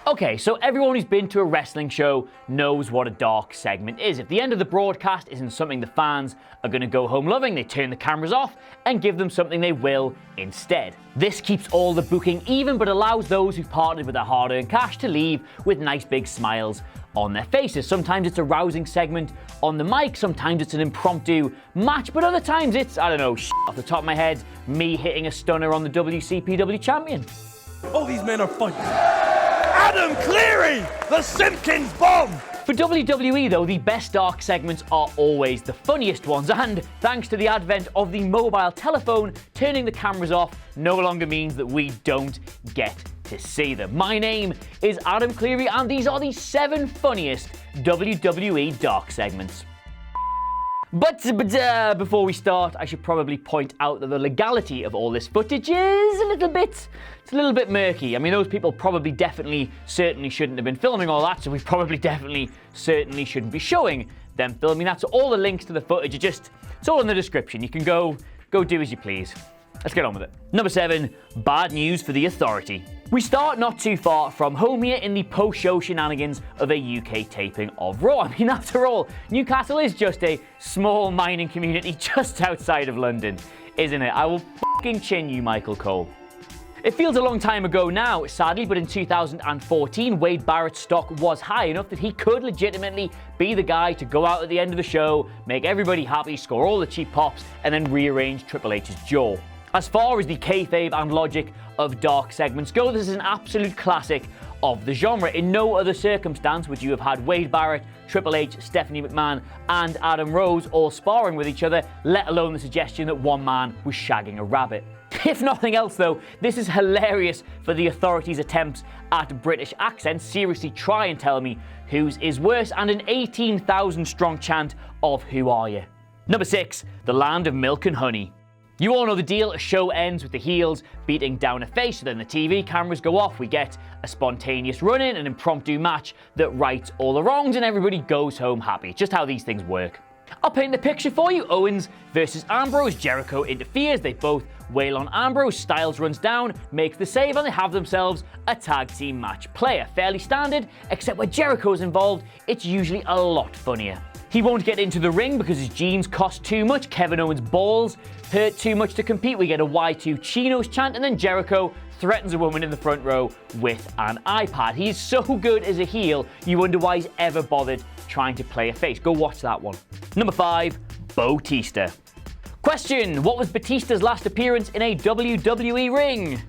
Okay, so everyone who's been to a wrestling show knows what a dark segment is. If the end of the broadcast isn't something the fans are going to go home loving, they turn the cameras off and give them something they will instead. This keeps all the booking even, but allows those who've partnered with their hard-earned cash to leave with nice big smiles on their faces. Sometimes it's a rousing segment on the mic, sometimes it's an impromptu match, but other times it's, I don't know, off the top of my head, me hitting a stunner on the WCPW champion. All these men are fighting. Adam Cleary, the Simpkins Bomb! For WWE though, the best dark segments are always the funniest ones, and thanks to the advent of the mobile telephone, turning the cameras off no longer means that we don't get to see them. My name is Adam Cleary, and these are the 7 funniest WWE dark segments. But before we start, I should probably point out that the legality of all this footage is a little bit murky. I mean, those people probably certainly shouldn't have been filming all that, so we probably certainly shouldn't be showing them filming that. So all the links to the footage are it's all in the description. You can go do as you please. Let's get on with it. Number 7, bad news for the Authority. We start not too far from home here in the post-show shenanigans of a UK taping of Raw. I mean, after all, Newcastle is just a small mining community just outside of London, isn't it? I will fucking chin you, Michael Cole. It feels a long time ago now, sadly, but in 2014, Wade Barrett's stock was high enough that he could legitimately be the guy to go out at the end of the show, make everybody happy, score all the cheap pops, and then rearrange Triple H's jaw. As far as the kayfabe and logic of dark segments go, this is an absolute classic of the genre. In no other circumstance would you have had Wade Barrett, Triple H, Stephanie McMahon, and Adam Rose all sparring with each other, let alone the suggestion that one man was shagging a rabbit. If nothing else though, this is hilarious for the Authority's attempts at British accents. Seriously, try and tell me whose is worse, and an 18,000 strong chant of "Who are you?" Number 6, the land of milk and honey. You all know the deal. A show ends with the heels beating down a face, so then the TV cameras go off, we get a spontaneous run-in, an impromptu match that rights all the wrongs, and everybody goes home happy. Just how these things work. I'll paint the picture for you. Owens versus Ambrose. Jericho interferes, they both wail on Ambrose, Styles runs down, makes the save, and they have themselves a tag team match. Player fairly standard, except where Jericho's involved, it's usually a lot funnier. He won't get into the ring because his jeans cost too much, Kevin Owens' balls hurt too much to compete, we get a Y2 Chinos chant, and then Jericho threatens a woman in the front row with an iPad. He's so good as a heel, you wonder why he's ever bothered trying to play a face. Go watch that one. Number 5, Teesta. Question, what was Batista's last appearance in a WWE ring?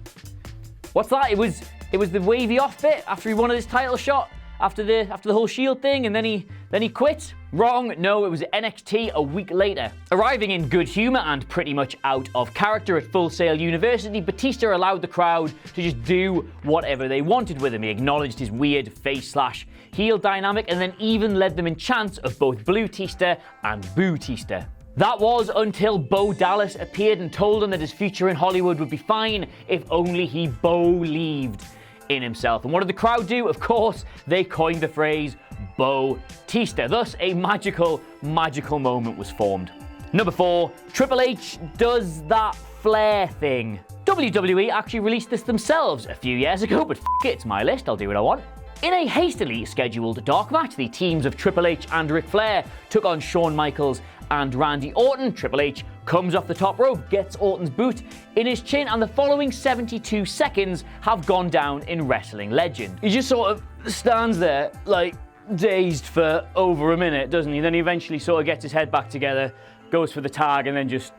What's that? It was the wavy off bit after he won his title shot, after the whole Shield thing, and then he quit? Wrong, no, it was NXT a week later. Arriving in good humour and pretty much out of character at Full Sail University, Batista allowed the crowd to just do whatever they wanted with him. He acknowledged his weird face/heel dynamic, and then even led them in chants of both Blue Teesta and Boo Teesta. That was until Bo Dallas appeared and told him that his future in Hollywood would be fine if only he believed in himself. And what did the crowd do? Of course, they coined the phrase Bo Teesta. Thus, a magical moment was formed. Number 4, Triple H does that flair thing. WWE actually released this themselves a few years ago, but it, it's my list, I'll do what I want. In a hastily scheduled dark match, the teams of Triple H and Ric Flair took on Shawn Michaels and Randy Orton. Triple H comes off the top rope, gets Orton's boot in his chin, and the following 72 seconds have gone down in wrestling legend. He just sort of stands there, like, dazed for over a minute, doesn't he? Then he eventually sort of gets his head back together, goes for the tag, and then just...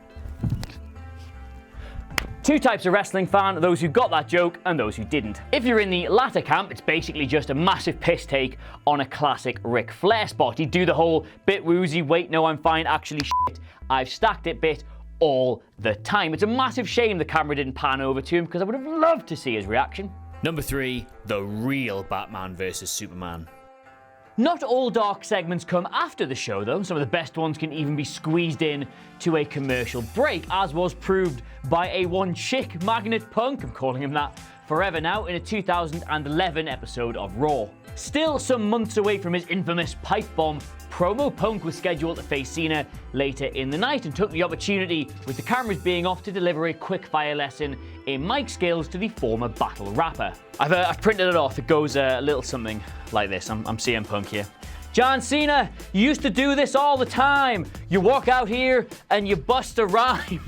Two types of wrestling fan, those who got that joke and those who didn't. If you're in the latter camp, it's basically just a massive piss take on a classic Ric Flair spot. He'd do the whole bit woozy, wait, no, I'm fine, actually shit, I've stacked it bit all the time. It's a massive shame the camera didn't pan over to him, because I would have loved to see his reaction. Number 3, the real Batman vs Superman. Not all dark segments come after the show though. Some of the best ones can even be squeezed in to a commercial break, as was proved by a one-chick magnet punk, I'm calling him that forever now, in a 2011 episode of Raw. Still some months away from his infamous pipe bomb, promo Punk was scheduled to face Cena later in the night and took the opportunity, with the cameras being off, to deliver a quick-fire lesson in mic skills to the former battle rapper. I've printed it off. It goes a little something like this. I'm CM Punk here. John Cena, you used to do this all the time. You walk out here and you bust a rhyme.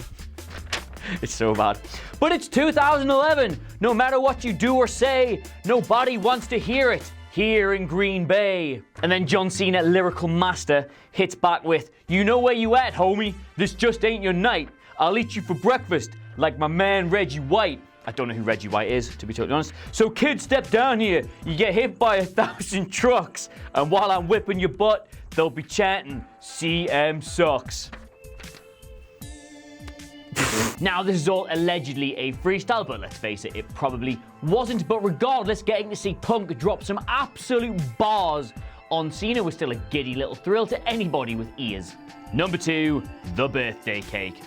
It's so bad. But it's 2011. No matter what you do or say, nobody wants to hear it here in Green Bay. And then John Cena, lyrical master, hits back with, you know where you at, homie? This just ain't your night. I'll eat you for breakfast like my man Reggie White. I don't know who Reggie White is, to be totally honest. So kid, step down here. You get hit by 1,000 trucks. And while I'm whipping your butt, they'll be chanting, CM sucks. Now, this is all allegedly a freestyle, but let's face it, it probably wasn't. But regardless, getting to see Punk drop some absolute bars on Cena was still a giddy little thrill to anybody with ears. Number 2, the birthday cake.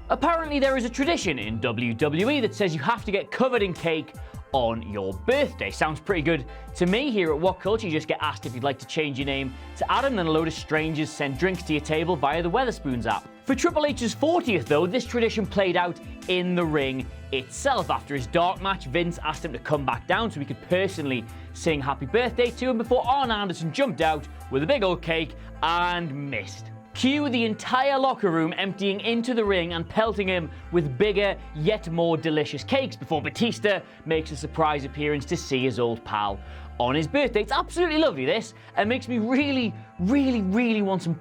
Apparently, there is a tradition in WWE that says you have to get covered in cake on your birthday. Sounds pretty good to me. Here at What Culture, you just get asked if you'd like to change your name to Adam, then a load of strangers send drinks to your table via the Weatherspoons app. For Triple H's 40th, though, this tradition played out in the ring itself. After his dark match, Vince asked him to come back down so he could personally sing happy birthday to him before Arn Anderson jumped out with a big old cake and missed. Cue the entire locker room emptying into the ring and pelting him with bigger yet more delicious cakes before Batista makes a surprise appearance to see his old pal on his birthday. It's absolutely lovely, this, and makes me really, really, really want some...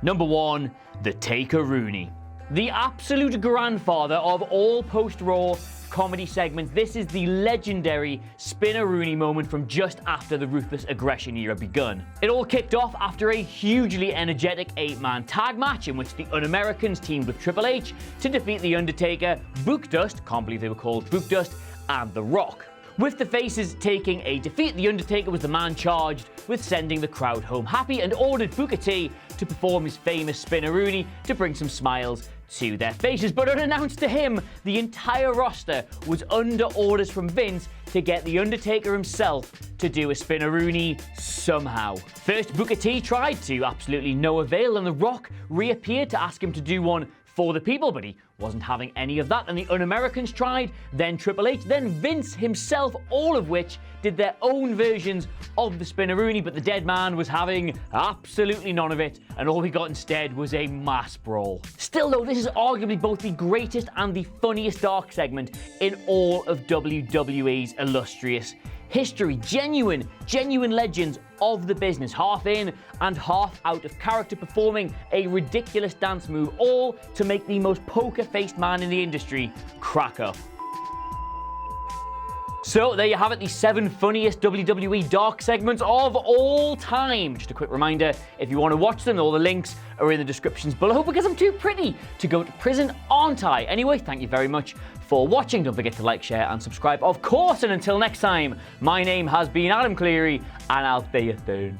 Number 1, the Taker Rooney. The absolute grandfather of all post-Raw comedy segments, this is the legendary Spinner Rooney moment from just after the Ruthless Aggression era begun. It all kicked off after a hugely energetic 8-man tag match in which the Un-Americans teamed with Triple H to defeat The Undertaker, Book Dust, can't believe they were called Book Dust, and The Rock. With the faces taking a defeat, The Undertaker was the man charged with sending the crowd home happy and ordered Booker T to perform his famous Spinner Rooney to bring some smiles to their faces. But unannounced to him, the entire roster was under orders from Vince to get The Undertaker himself to do a Spinner Rooney somehow. First, Booker T tried, to absolutely no avail, and The Rock reappeared to ask him to do one for the people, but he wasn't having any of that. And the Un-Americans tried, then Triple H, then Vince himself, all of which did their own versions of the Spinner Rooney, but the dead man was having absolutely none of it, and all we got instead was a mass brawl. Still though, this is arguably both the greatest and the funniest dark segment in all of WWE's illustrious history. Genuine legends of the business, half in and half out of character, performing a ridiculous dance move, all to make the most poker-faced man in the industry crack up. So there you have it, the 7 funniest WWE dark segments of all time. Just a quick reminder, if you want to watch them, all the links are in the descriptions below, because I'm too pretty to go to prison, aren't I? Anyway, thank you very much for watching. Don't forget to like, share, and subscribe, of course. And until next time, my name has been Adam Cleary, and I'll see you soon.